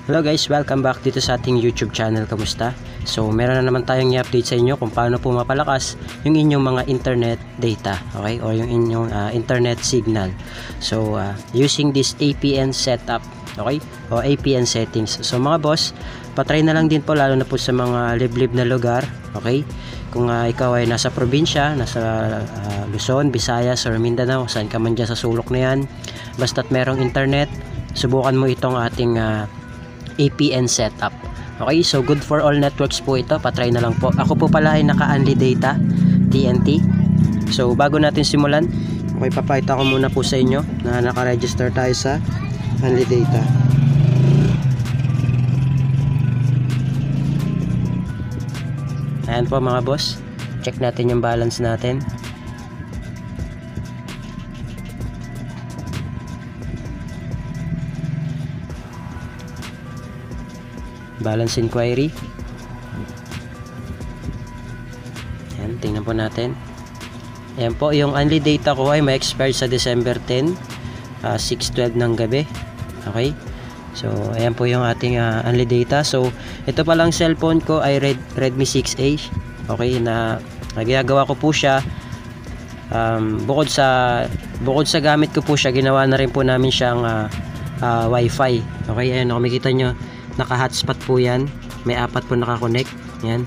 Hello guys, welcome back dito sa ating YouTube channel. Kamusta? So meron na naman tayong i-update sa inyo kung paano po mapalakas yung inyong mga internet data, okay? O yung inyong internet signal. So using this APN setup, okay? O APN settings. So mga boss, patry na lang din po lalo na po sa mga liblib na lugar, okay? Kung ikaw ay nasa probinsya, nasa Luzon, Visayas or Mindanao, saan ka man dyan sa sulok na yan, basta't merong internet, subukan mo itong ating APN setup. Okay, so good for all networks po ito. Patry na lang po. Ako po pala ay naka-unli data TNT. So bago natin simulan, okay, papakita ko muna po sa inyo na naka-register tayo sa unli data. Ayan po mga boss, check natin yung balance natin. Balance inquiry. Ayan, tingnan po natin. Ayan po, yung unli data ko ay ma-expire sa December 10, 6:12 ng gabi. Okay, so ayan po yung ating unli data. So ito palang cellphone ko ay Redmi 6A. Okay, na ginagawa ko po siya, bukod sa gamit ko po siya, ginawa na rin po namin siyang wifi. Okay, ayan, makikita nyo naka-hotspot po yan, may 4 po nakakonect. Yan,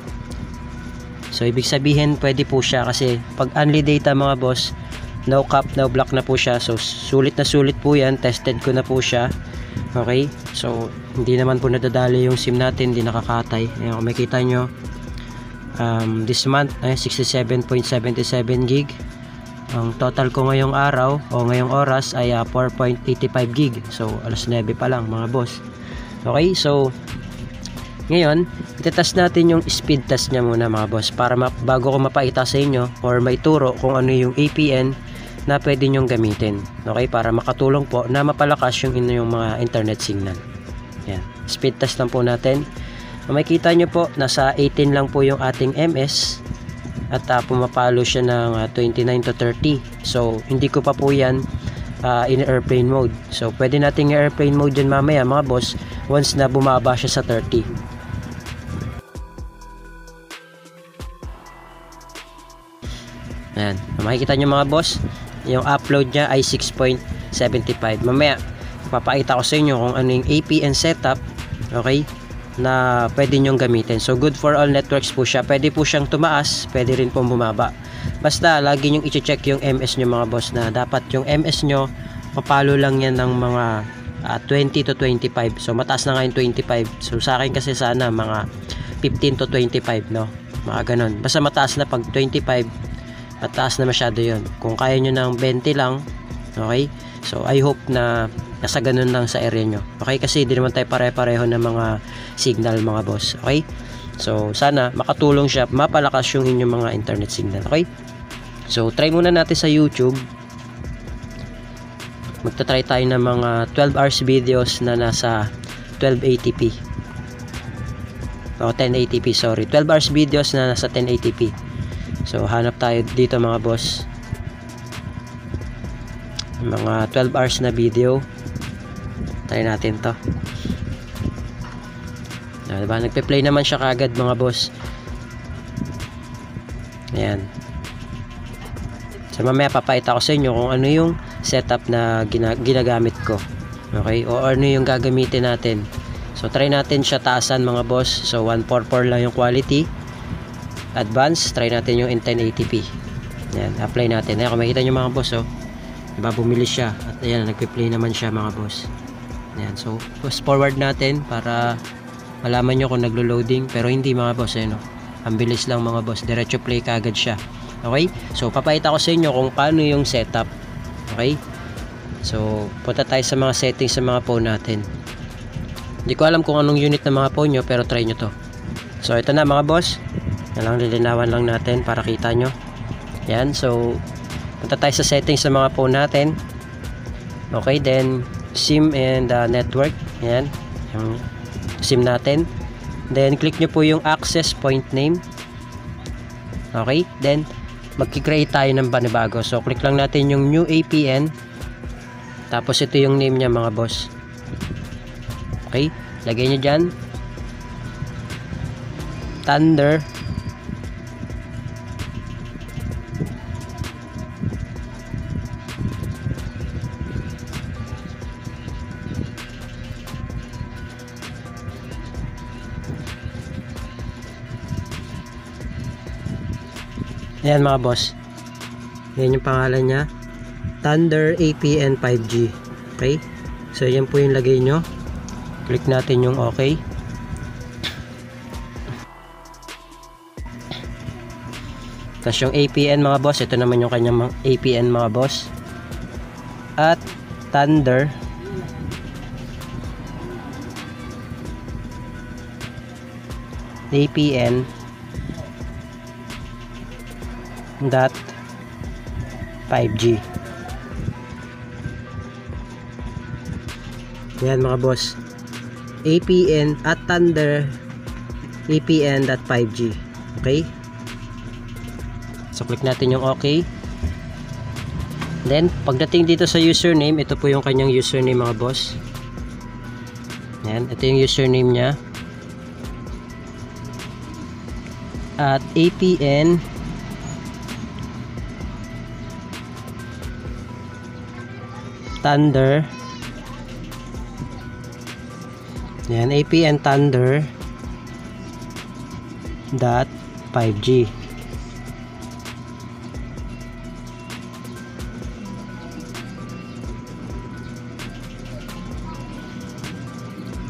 so ibig sabihin pwede po siya kasi pag unli data mga boss, no cap, no block na po siya. So sulit na sulit po yan, tested ko na po siya. Okay, so hindi naman po nadadali yung SIM natin, hindi nakakatay. Ayan, kung makita nyo, this month 67.77 gig. Ang total ko ngayong araw o ngayong oras ay 4.85 gig. So alas 9 pa lang mga boss. Okay, so ngayon itetest natin yung speed test nya muna mga boss, para bago ko mapaita sa inyo or maituro kung ano yung APN na pwede nyong gamitin. Okay, para makatulong po na mapalakas yung inyong mga internet signal. Yan, speed test lang po natin. Makikita nyo po, nasa 18 lang po yung ating MS at pumapalo siya ng 29 to 30. So hindi ko pa po yan in airplane mode. So pwede nating airplane mode dyan mamaya mga boss once na bumaba siya sa 30. Ayan, makikita nyo mga boss, yung upload nya ay 6.75. Mamaya papakita ko sa inyo kung ano yung APN setup, okay, na pwede nyong gamitin. So good for all networks po siya. Pwede po siyang tumaas, pwede rin po bumaba. Basta lagi nyong i-check yung MS nyo mga boss, na dapat yung MS nyo papalo lang yan ng mga 20 to 25. So mataas na nga yung 25. So sa akin kasi sana mga 15 to 25, no, mga ganon. Basta mataas na pag 25, mataas na masyado yon. Kung kaya nyo ng 20 lang, okay, so I hope na nasa ganun lang sa area nyo. Okay, kasi di naman tayo pare-pareho ng mga signal mga boss. Okay, so sana makatulong siya, mapalakas yung inyong mga internet signal. Okay, so try muna natin sa YouTube. Magta-try tayo ng mga 12 hours videos na nasa 1280p o 1080p, sorry, 12 hours videos na nasa 1080p. So hanap tayo dito mga boss, mga 12 hours na video. Try natin to. Diba? Nagpe-play naman siya kagad mga boss. Ayan. So mamaya papakita ko sa inyo kung ano yung setup na ginagamit ko. Okay? O ano yung gagamitin natin. So try natin siya taasan mga boss. So 144 lang yung quality. Advanced, try natin yung 1080p. Ayan, apply natin. Ayan, kung makita nyo mga boss, oh, diba, bumili siya. At ayan, nagpe-play naman siya mga boss. Ayan, so fast forward natin para malaman nyo kung naglo-loading. Pero hindi mga boss, no? Ang bilis lang mga boss, diretso play kagad siya. Okay, so papakita ko sa inyo kung paano yung setup. Okay, so punta tayo sa mga settings sa mga phone natin. Hindi ko alam kung anong unit ng mga phone nyo, pero try nyo to. So ito na mga boss, nalang lilinawan lang natin para kita nyo. Yan, so punta tayo sa settings sa mga phone natin. Okay, then SIM and network. Yan, yung SIM natin. Then click nyo po yung access point name. Okay, then magki-create tayo ng panibago. So click lang natin yung new APN. Tapos ito yung name niya mga boss. Okay? lagay nyo dyan. Thunder. Ayan mga boss. Yan yung pangalan niya. Thunder APN 5G. Okay? So yan po yung lagay nyo. Click natin yung okay. Tapos yung APN mga boss. Ito naman yung kanyang APN mga boss. At Thunder. APN dot 5G. Yan mga boss. APN at Thunder APN dot 5G. Okay? So click natin yung okay. Then pagdating dito sa username, ito po yung kanyang username mga boss. Yan, ito yung username niya. At APN Thunder. Yan, APN Thunder dot 5G.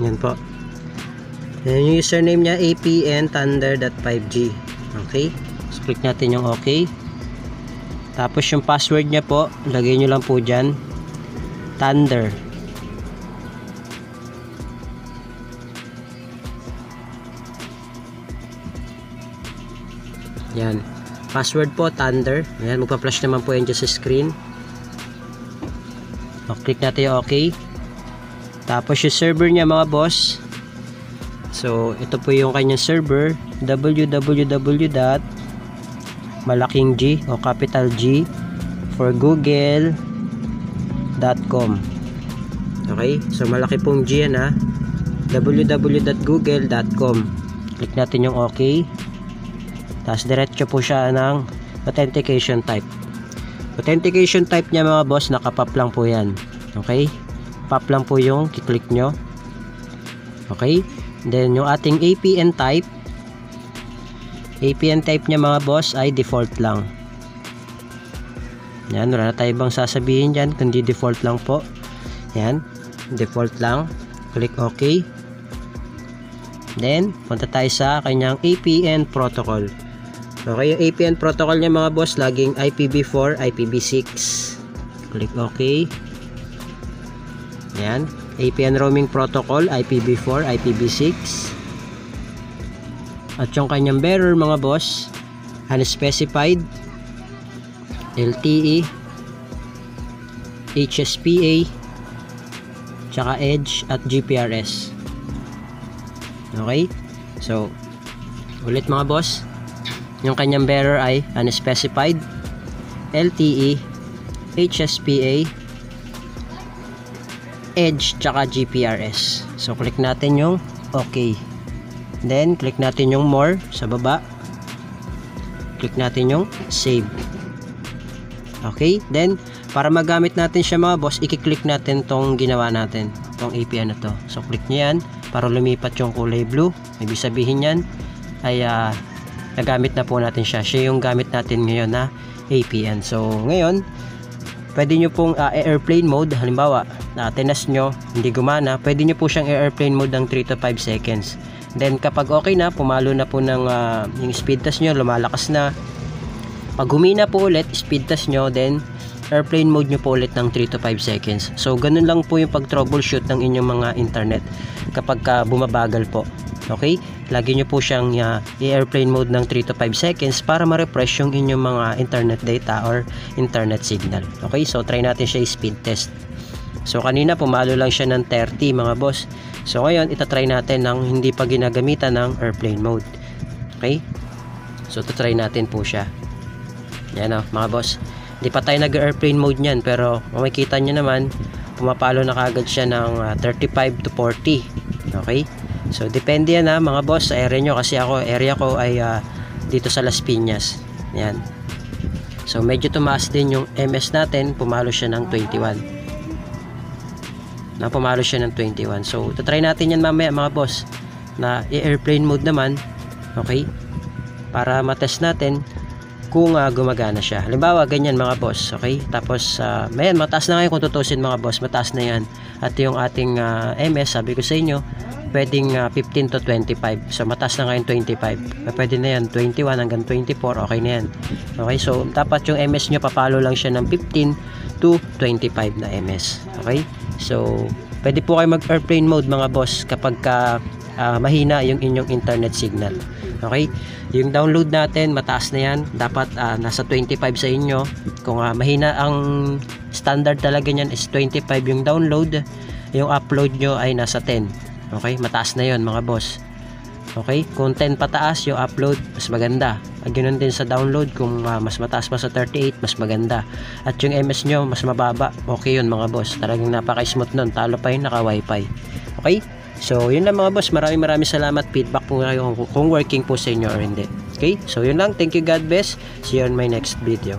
Yan po. Yan yung username niya, APN Thunder dot 5G. Okay? So click natin yung okay. Tapos yung password niya po, lagay nyo lang po dyan. Thunder. Yan. Password po, Thunder. Yan, magpa-flash naman po yan dyan sa screen. O, click natin yung okay. Tapos yung server niya mga boss. So, ito po yung kanyang server. www.malaking G o capital G for Google.com. Okay, so malaki pong G yan ha. www.google.com. Click natin yung okay. Tapos diretso po siya ng authentication type. Authentication type niya mga boss, nakapap lang po yan. Okay, pop lang po yung kiklik nyo. Okay, then yung ating APN type, APN type niya mga boss ay default lang. Yan, wala na tayo bang sasabihin dyan, kundi default lang po. Yan, default lang. Click OK. Then, punta tayo sa kanyang APN protocol. Okay, yung APN protocol niya mga boss, laging IPv4, IPv6. Click OK. Yan, APN roaming protocol, IPv4, IPv6. At yung kanyang bearer mga boss, unspecified, LTE, HSPA, tsaka Edge at GPRS. Okay, so ulit mga boss, yung kanyang bearer ay unspecified, LTE, HSPA, Edge, tsaka GPRS. So click natin yung OK. Then click natin yung more sa baba. Click natin yung save. Okay, then para magamit natin siya mga boss, i-click natin tong ginawa natin, tong APN na to. So click nyo yan para lumipat yung kulay blue. Ibig sabihin yan ay nagamit na po natin siya. Siya yung gamit natin ngayon na APN. So ngayon, pwede nyo pong airplane mode. Halimbawa, tinas nyo, hindi gumana, pwede nyo po siyang airplane mode ng 3 to 5 seconds. Then kapag okay na, pumalo na po ng yung speed test nyo, lumalakas na. Pag humina po ulit, speed test nyo, then airplane mode nyo po ulit ng 3 to 5 seconds. So ganun lang po yung pag troubleshoot ng inyong mga internet kapag bumabagal po. Okay, lagi nyo po siyang i-airplane mode ng 3 to 5 seconds para ma-refresh yung inyong mga internet data or internet signal. Okay, so try natin siya i-speed test. So kanina pumalo lang siya ng 30 mga boss. So ngayon itatry natin ng hindi pa ginagamitan ng airplane mode. Okay, so try natin po siya. Yan o mga boss, di pa tayo nag-airplane mode nyan, pero makikita nyo naman pumapalo na kagad siya ng 35 to 40. Okay? So depende yan mga boss sa area nyo, kasi area ko ay dito sa Las Piñas. Yan. So medyo tumaas din yung MS natin, pumalo siya ng 21. Pumalo siya ng 21. So try natin yan mamaya mga boss, na airplane mode naman. Okay? Para matest natin kung gumagana siya. Halimbawa ganyan mga boss. Okay? Tapos mayan, mataas na ngayon kung tutusin mga boss, mataas na yan. At yung ating MS, sabi ko sa inyo, pwedeng 15 to 25. So mataas na ngayon 25. Pwede na yan 21 hanggang 24, okay na yan. Okay, so dapat yung MS nyo papalo lang siya ng 15 to 25 na MS. Okay, so pwede po kayo mag airplane mode mga boss kapag mahina yung inyong internet signal. Okay, yung download natin mataas na yan, dapat nasa 25 sa inyo. Kung mahina, ang standard talaga niyan is 25 yung download, yung upload nyo ay nasa 10. Okay, mataas na yon mga boss. Okay, kung 10 pataas yung upload, mas maganda. Ganoon din sa download, kung mas mataas pa sa 38, mas maganda. At yung MS nyo mas mababa, okay yun mga boss. Talagang napaka-smooth nun, talo pa yung naka-wifi. Okay, so yun lang mga boss. Maraming salamat. Feedback po kayo kung working po sa inyo or hindi. Okay, so yun lang. Thank you, God bless. See you on my next video.